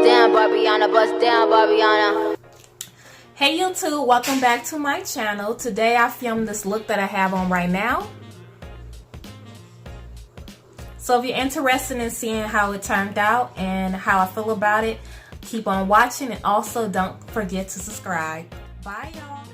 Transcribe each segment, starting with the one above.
down, Barbiana, bust down, Barbiana. Hey YouTube, welcome back to my channel. Today I filmed this look that I have on right now. So if you're interested in seeing how it turned out and how I feel about it, keep on watching, and also don't forget to subscribe. Bye y'all.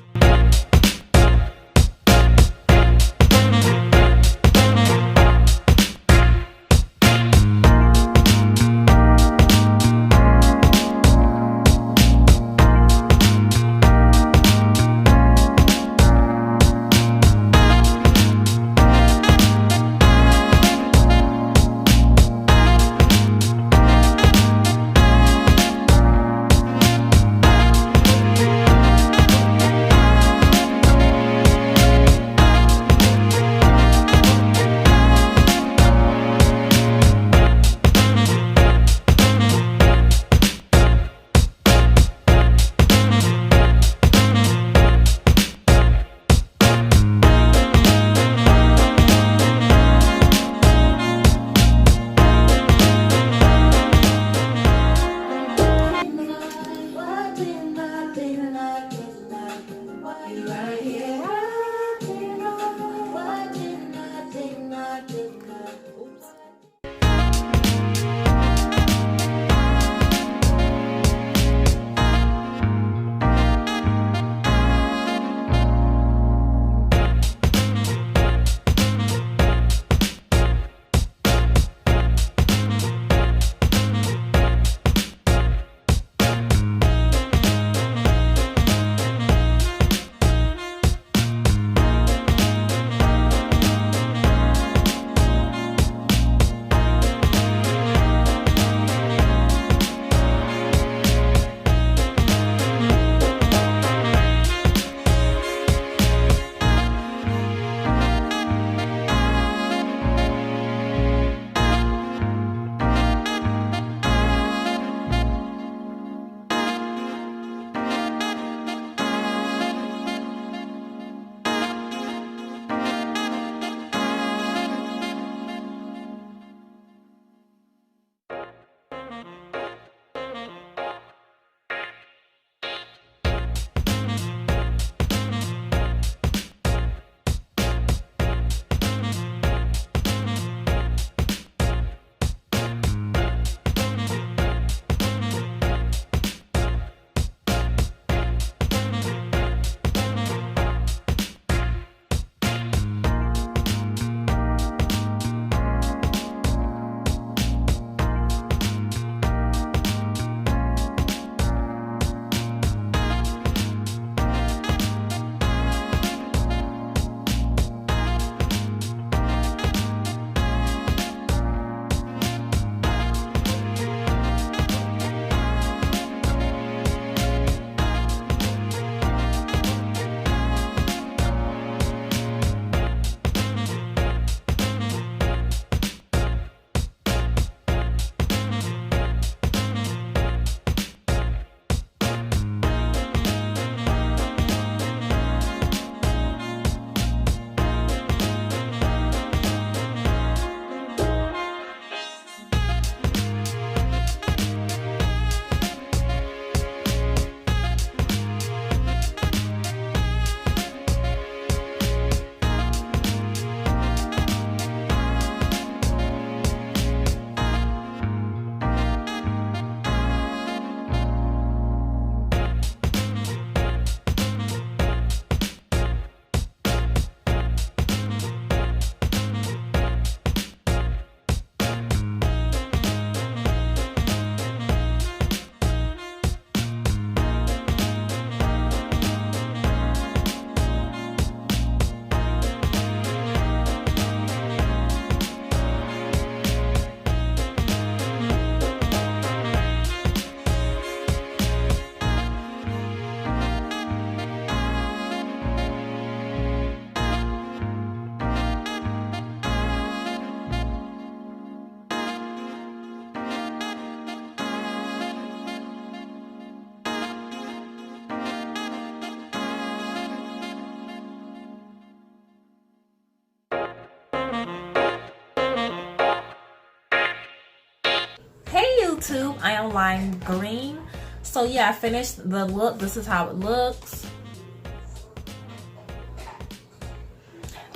too. I am lime green. So yeah, I finished the look. This is how it looks.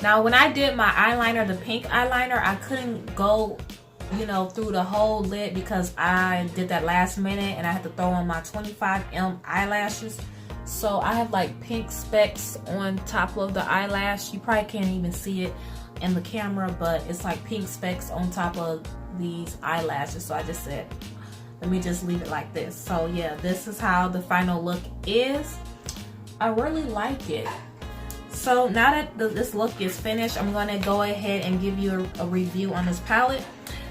Now when I did my eyeliner, the pink eyeliner, I couldn't go, you know, through the whole lid because I did that last minute and I had to throw on my 25M eyelashes. So I have like pink specks on top of the eyelash. You probably can't even see it in the camera, but it's like pink specks on top of these eyelashes. So I just said, let me just leave it like this. So yeah, this is how the final look is. I really like it. So now that this look is finished, I'm going to go ahead and give you a review on this palette.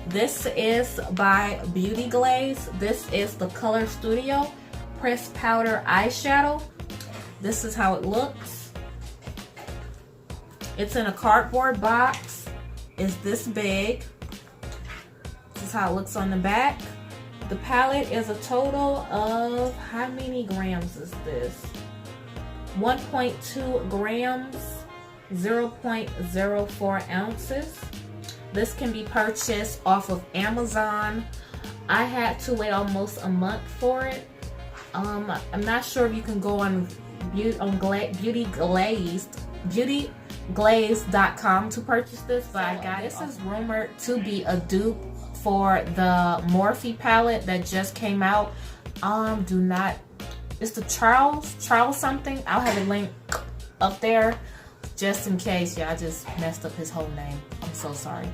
This is by Beauty Glazed. This is the Color Studio Pressed Powder Eyeshadow. This is how it looks. It's in a cardboard box. It's this big. This is how it looks on the back. The palette is a total of, how many grams is this? 1.2 grams, 0.04 ounces. This can be purchased off of Amazon. I had to wait almost a month for it. I'm not sure if you can go on beautyglazed.com to purchase this, but I got it. This is rumored to be a dupe for the Morphe palette that just came out. It's the Charles something. I'll have a link up there just in case. Yeah, I just messed up his whole name. I'm so sorry.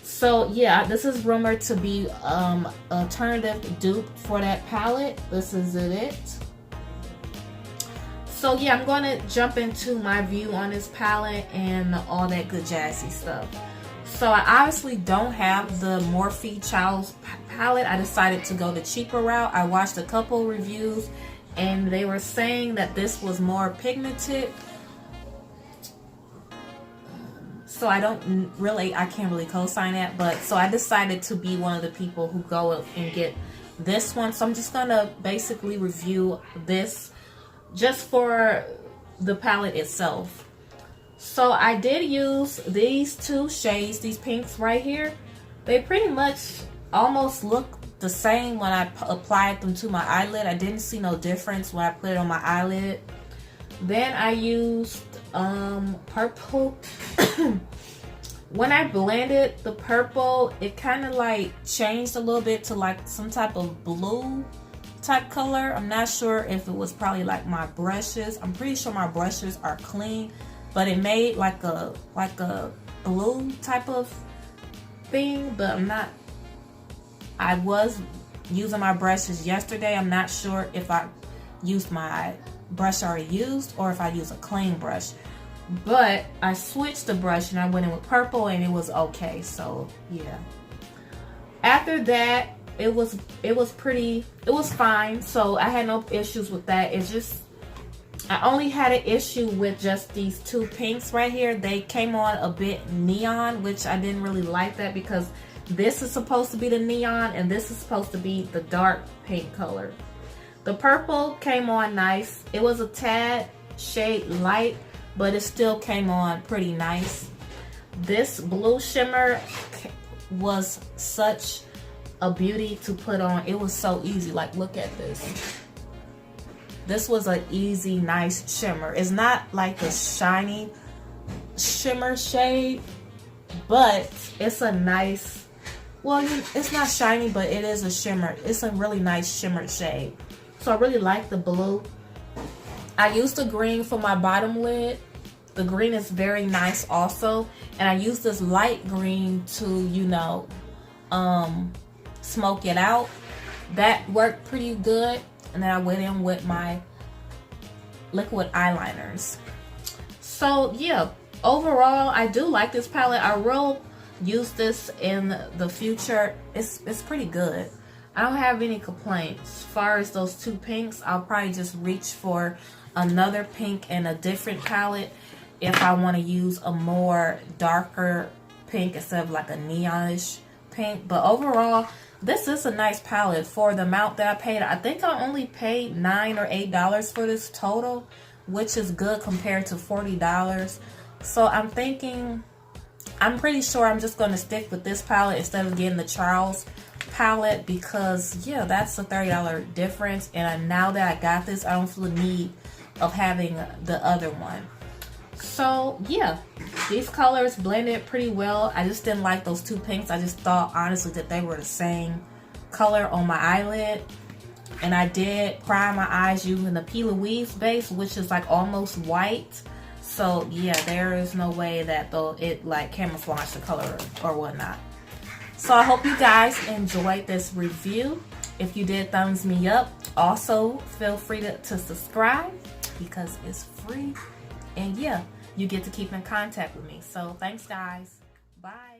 So yeah, this is rumored to be alternative dupe for that palette. This is it. So yeah, I'm going to jump into my view on this palette and all that good jazzy stuff. So I obviously don't have the Morphe Charles palette. I decided to go the cheaper route. I watched a couple reviews and they were saying that this was more pigmented. So I can't really co-sign that, but so I decided to be one of the people who go and get this one. So I'm just gonna basically review this just for the palette itself. So I did use these two shades, these pinks right here. They pretty much almost look the same when I applied them to my eyelid. I didn't see no difference when I put it on my eyelid. Then I used purple. When I blended the purple, it kind of like changed a little bit to like some type of blue type color. I'm not sure if it was probably like my brushes. I'm pretty sure my brushes are clean, but it made like a blue type of thing, but I was using my brushes yesterday. I'm not sure if I used my brush I already used or if I use a clean brush, but I switched the brush and I went in with purple and it was okay. So yeah, after that it was fine. So I had no issues with that. It's just I only had an issue with just these two pinks right here. They came on a bit neon, which I didn't really like that because this is supposed to be the neon and this is supposed to be the dark pink color. The purple came on nice. It was a tad shade light, but it still came on pretty nice. This blue shimmer was such a beauty to put on. It was so easy. Like, look at this. This was an easy, nice shimmer. It's not like a shiny shimmer shade, but it's a nice, well, it's not shiny, but it is a shimmer. It's a really nice shimmer shade. So I really like the blue. I used the green for my bottom lid. The green is very nice also. And I used this light green to, you know, smoke it out. That worked pretty good. And then I went in with my liquid eyeliners. So yeah, overall I do like this palette. I will use this in the future. It's pretty good. I don't have any complaints. As far as those two pinks, I'll probably just reach for another pink and a different palette if I want to use a more darker pink instead of like a neonish pink. But overall, this is a nice palette for the amount that I paid. I think I only paid $9 or $8 for this total, which is good compared to $40. So I'm pretty sure I'm just going to stick with this palette instead of getting the Charles palette because yeah, that's a $30 difference, and now that I got this, I don't feel the need of having the other one. So yeah, these colors blended pretty well. I just didn't like those two pinks. I just thought honestly that they were the same color on my eyelid. And I did prime my eyes using the P. Louise base, which is like almost white. So yeah, there is no way that though it like camouflage the color or whatnot. So I hope you guys enjoyed this review. If you did, thumbs me up. Also, feel free to subscribe because it's free. And yeah, you get to keep in contact with me. So thanks guys. Bye.